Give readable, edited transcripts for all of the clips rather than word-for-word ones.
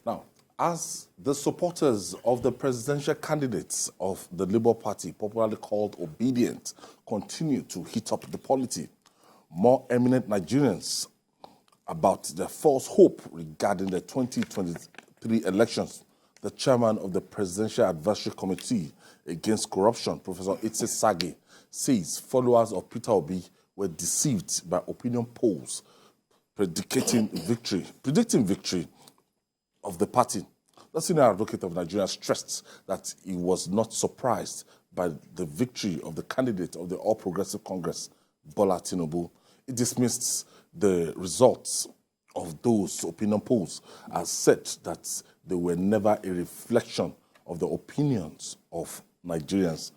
Now, as the supporters of the presidential candidates of the Labour Party, popularly called Obidients, continue to heat up the polity, more eminent Nigerians about their false hope regarding the 2023 elections, the chairman of the Presidential Advisory Committee Against Corruption, Professor Itse Sagay, says followers of Peter Obi were deceived by opinion polls predicting victory of the party. The senior advocate of Nigeria stressed that he was not surprised by the victory of the candidate of the All Progressive Congress, Bola Tinubu. He dismissed the results of those opinion polls as said that they were never a reflection of the opinions of Nigerians.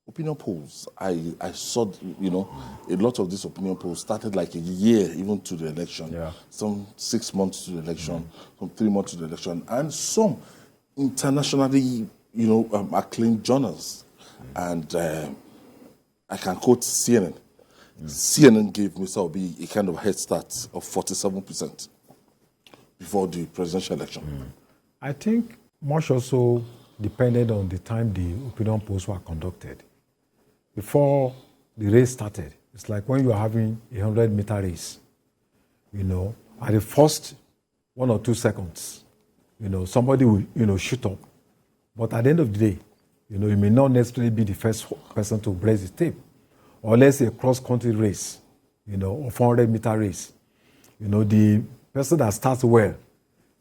Opinion polls, I saw, a lot of these opinion polls started like a year even to the election. Yeah. Some 6 months to the election, some 3 months to the election, and some internationally, acclaimed journals. And I can quote CNN. CNN gave Mr. Obi a kind of head start of 47% before the presidential election. I think much also depended on the time the opinion polls were conducted. Before the race started, it's like when you are having a 100-meter race, at the first 1 or 2 seconds, somebody will, shoot up. But at the end of the day, you may not necessarily be the first person to break the tape. Or let's say a cross-country race, or 400-meter race. The person that starts well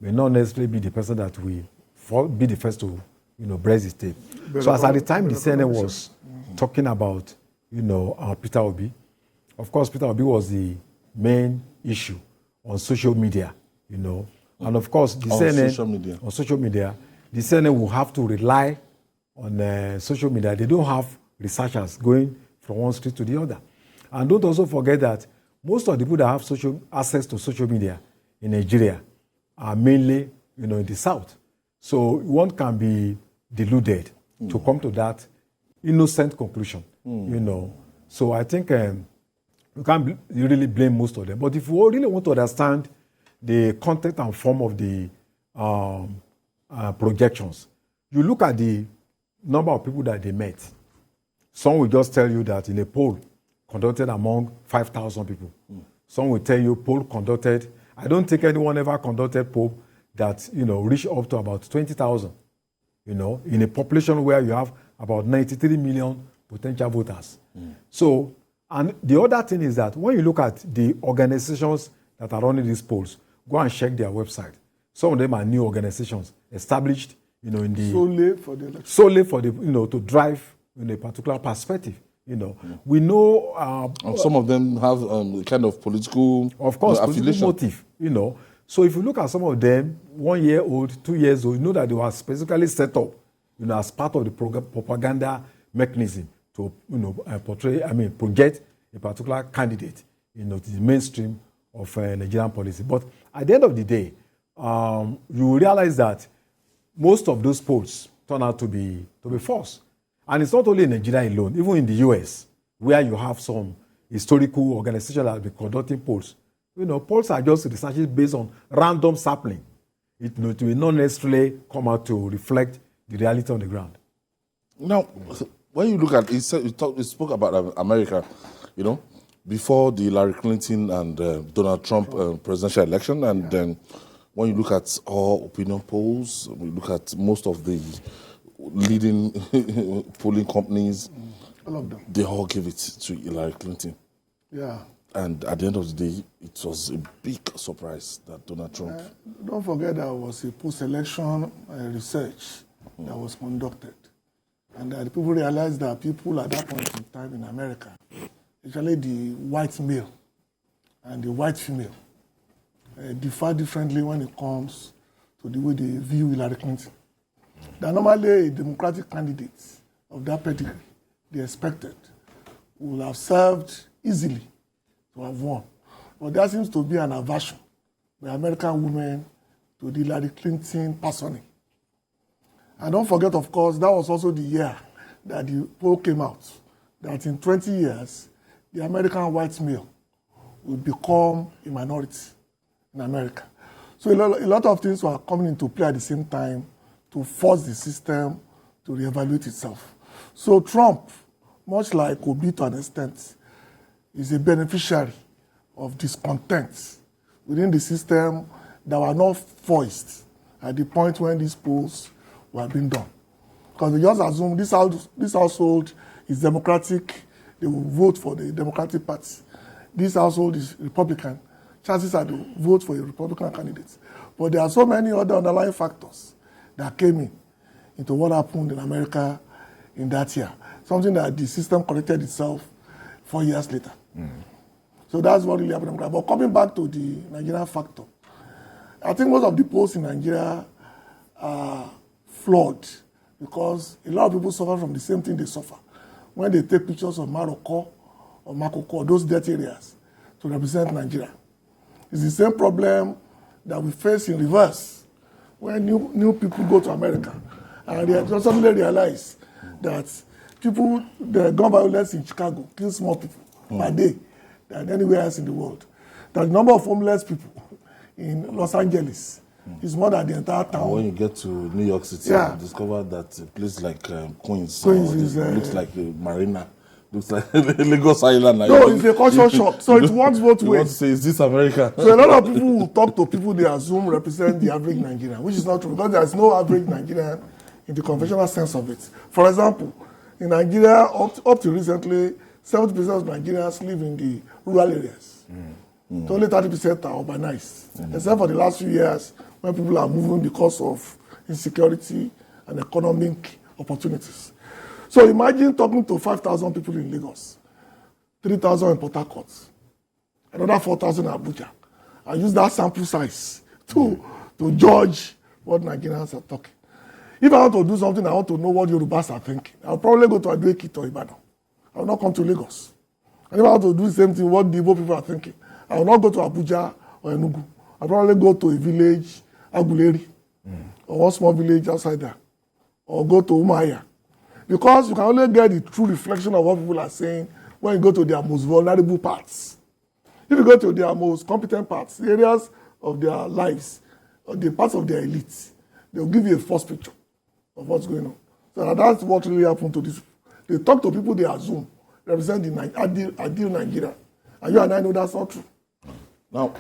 may not necessarily be the person that will be the first to, break the tape. So as at the time the CNN was talking about, Peter Obi, of course, Peter Obi was the main issue on social media, and of course, the CNN, on social media, the CNN will have to rely on social media. They don't have researchers going from one street to the other. And don't also forget that most of the people that have access to social media in Nigeria are mainly, in the South. So one can be deluded to come to that innocent conclusion, So I think you can't really blame most of them. But if you really want to understand the content and form of the projections, you look at the number of people that they met. Some will just tell you that in a poll conducted among 5,000 people. Some will tell you poll conducted. I don't think anyone ever conducted poll that, reached up to about 20,000, in a population where you have about 93 million potential voters. So, and the other thing is that when you look at the organizations that are running these polls, go and check their website. Some of them are new organizations established, in the solely for the to drive in a particular perspective, We know... and some of them have kind of political of course, political motive, So if you look at some of them, 1 year old, 2 years old, you know that they were specifically set up, as part of the propaganda mechanism to, project a particular candidate, to the mainstream of Nigerian policy. But at the end of the day, you realize that most of those polls turn out to be false. And it's not only in Nigeria alone, even in the US, where you have some historical organizations that have been conducting polls. Polls are just researches based on random sampling. It will not necessarily come out to reflect the reality on the ground. Now, when you look at it, you spoke about America, before the Hillary Clinton and Donald Trump presidential election, and then when you look at all opinion polls, we look at most of the leading polling companies, all of them, they all give it to Hillary Clinton. Yeah. And at the end of the day, it was a big surprise that Donald Trump... Don't forget there was a post-election research that was conducted. And the people realized that people at that point in time in America, especially the white male and the white female, differ differently when it comes to the way they view Hillary Clinton. That normally a Democratic candidate of that pedigree, they expected, would have served easily to have won. But there seems to be an aversion by American women to the Hillary Clinton personally. And don't forget, of course, that was also the year that the poll came out, that in 20 years, the American white male will become a minority in America. So a lot of things were coming into play at the same time to force the system to reevaluate itself. So Trump, much like Obi to an extent, is a beneficiary of discontent within the system that were not voiced at the point when these polls were being done. Because they just assume this household is Democratic, they will vote for the Democratic Party. This household is Republican, chances are they will vote for a Republican candidate. But there are so many other underlying factors that came into what happened in America in that year. Something that the system corrected itself 4 years later. So that's what really happened. But coming back to the Nigerian factor, I think most of the polls in Nigeria are flawed because a lot of people suffer from the same thing they suffer. When they take pictures of Morocco or Makoko, those dirty areas, to represent Nigeria. It's the same problem that we face in reverse when new people go to America and they suddenly realize that the gun violence in Chicago kills more people per day than anywhere else in the world. That the number of homeless people in Los Angeles is more than the entire town. And when you get to New York City, you discover that a place like Queens looks like a marina, looks like Lagos Island. No, it's a culture shock. So it works both ways. You want to say, is this America? So a lot of people will talk to people they assume represent the average Nigerian, which is not true because there is no average Nigerian in the conventional sense of it. For example, in Nigeria, up to recently, 70% of Nigerians live in the rural areas. So only 30% are urbanized, except for the last few years when people are moving because of insecurity and economic opportunities. So imagine talking to 5,000 people in Lagos, 3,000 in Port Harcourt, another 4,000 in Abuja. I use that sample size to judge what Nigerians are talking. If I want to do something, I want to know what Yorubas are thinking. I'll probably go to Ado-Ekiti or Ibadan. I will not come to Lagos. And if I want to do the same thing, what the Igbo people are thinking, I will not go to Abuja or Enugu. I'll probably go to a village, Aguleri, or one small village outside there, or go to Umuahia. Because you can only get the true reflection of what people are saying when you go to their most vulnerable parts. If you go to their most competent parts, the areas of their lives, or the parts of their elites, they'll give you a false picture of what's going on. So that's what really happened to this. They talk to people they assume represent the ideal Nigeria. And you and I know that's not true. Now,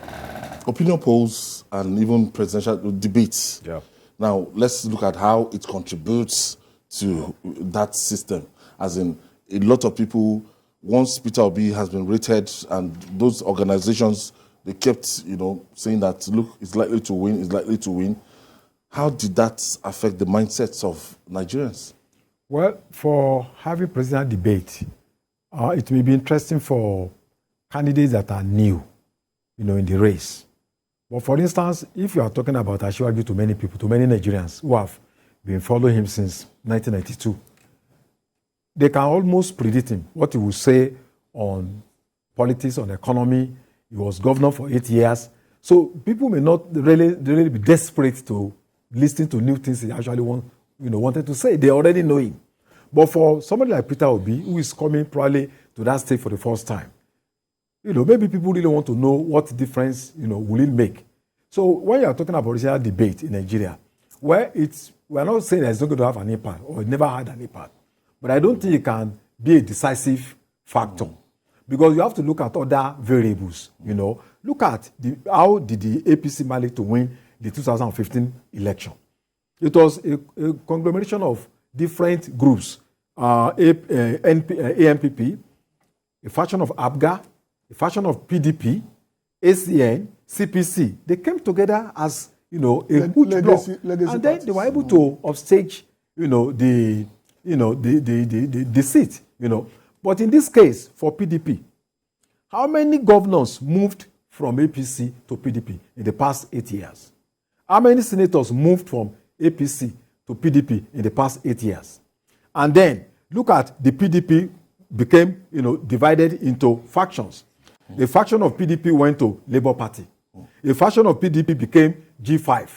opinion polls and even presidential debates. Yeah. Now, let's look at how it contributes to that system. As in, a lot of people, once Peter Obi has been rated, and those organizations, they kept, saying that, look, it's likely to win, it's likely to win. How did that affect the mindsets of Nigerians? Well, for having presidential debate, it may be interesting for candidates that are new, in the race. But for instance, if you are talking about Asiwaju to many people, to many Nigerians who have been following him since 1992, they can almost predict him, what he will say on politics, on economy. He was governor for 8 years. So people may not really be desperate to listen to new things he actually wanted to say. They already know him. But for somebody like Peter Obi, who is coming probably to that state for the first time, maybe people really want to know what difference, will it make. So when you are talking about regional debate in Nigeria, we're not saying that it's not going to have an impact or it never had an impact, but I don't think it can be a decisive factor because you have to look at other variables. Look at how did the APC manage to win the 2015 election. It was a conglomeration of different groups, AMPP, a faction of ABGA, a faction of PDP, ACN, CPC. They came together as, a huge block. And then they were able to upstage, the seat, But in this case, for PDP, how many governors moved from APC to PDP in the past 8 years? How many senators moved from APC to PDP in the past 8 years? And then look at the PDP became, divided into factions. A faction of PDP went to Labour Party. A faction of PDP became G5.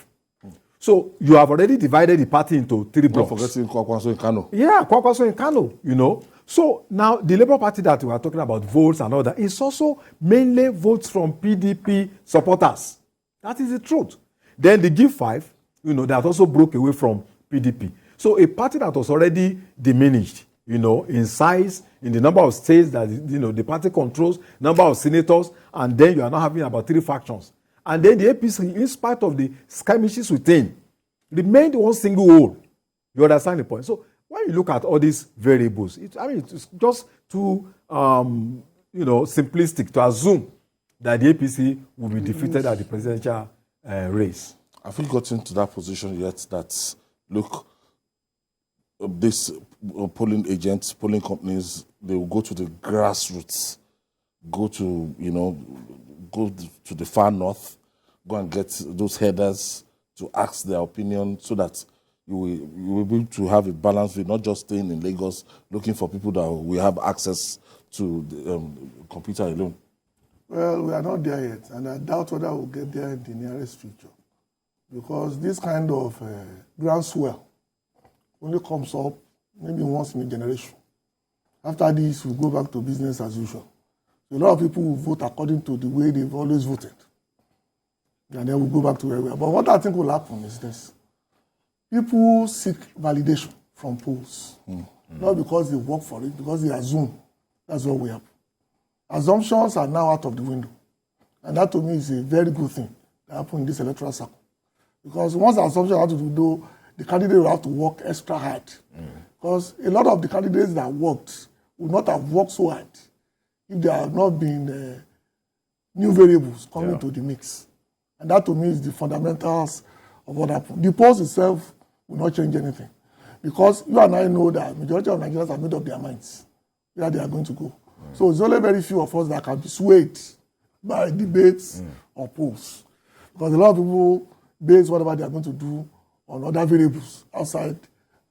So you have already divided the party into 3 blocks. Not forgetting Kwakwanso in Kano. Yeah, Kwakwanso in Kano, So now the Labour Party that we are talking about, votes and all that, is also mainly votes from PDP supporters. That is the truth. Then the G5, that also broke away from PDP. So a party that was already diminished, in size, in the number of states that, the party controls, number of senators, and then you are now having about 3 factions. And then the APC, in spite of the skirmishes within, remained one single whole. You understand the point? So when you look at all these variables, it's just too, simplistic to assume that the APC will be defeated at the presidential race. Have you gotten to that position yet that, look, these polling agents, polling companies, they will go to the grassroots, go to the far north, go and get those headers to ask their opinion so that you will be able to have a balance with not just staying in Lagos, looking for people that will have access to the computer alone? Well, we are not there yet, and I doubt whether we'll get there in the nearest future. Because this kind of groundswell only comes up maybe once in a generation. After this, we go back to business as usual. So a lot of people will vote according to the way they've always voted. And then we'll go back to where we are. But what I think will happen is this. People seek validation from polls. Not because they work for it, because they assume that's what we have. Assumptions are now out of the window. And that to me is a very good thing that happened in this electoral cycle. Because once the assumption has to do, the candidate will have to work extra hard. Because a lot of the candidates that worked would not have worked so hard if there had not been new variables coming to the mix. And that to me is the fundamentals of what happened. The polls itself will not change anything. Because you and I know that majority of Nigerians have made up their minds where they are going to go. So it's only very few of us that can be swayed by debates or polls. Because a lot of people base whatever they are going to do on other variables outside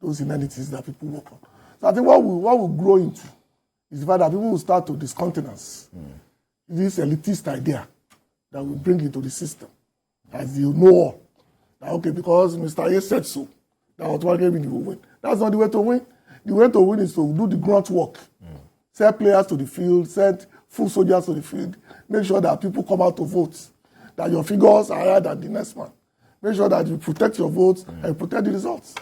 those inanities that people work on. So I think what we grow into is the fact that people will start to discountenance this elitist idea that we bring into the system as you know all. That, okay, because Mr. A said so, that automatically will win. That's not the way to win. The way to win is to do the grunt work. Send players to the field, send full soldiers to the field, make sure that people come out to vote, that your figures are higher than the next man. Make sure that you protect your votes and protect the results.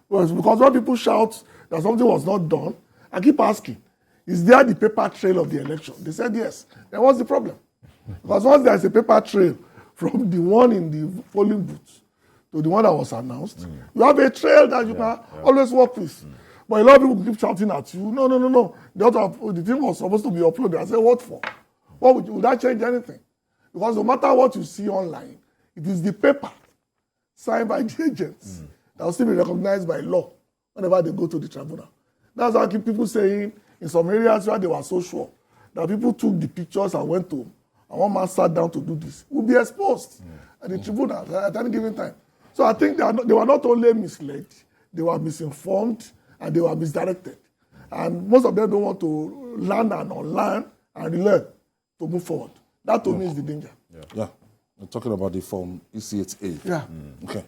Because when people shout that something was not done, I keep asking, is there the paper trail of the election? They said yes. Then what's the problem? Because once there's a paper trail from the one in the polling booth to the one that was announced, you have a trail that you can always work with. But a lot of people keep shouting at you, no. The thing was supposed to be uploaded. I said, what for? Would that change anything? Because no matter what you see online, it is the paper signed by the agents that will still be recognized by law whenever they go to the tribunal. That's why I keep people saying in some areas where they were so sure that people took the pictures and went to, and one man sat down to do this, will be exposed at the tribunal at any given time. So I think they were not only misled, they were misinformed, and they were misdirected. And most of them don't want to learn and unlearn and relearn to move forward. That to me is the danger. Yeah. We're talking about the form ECHA. Yeah. Okay.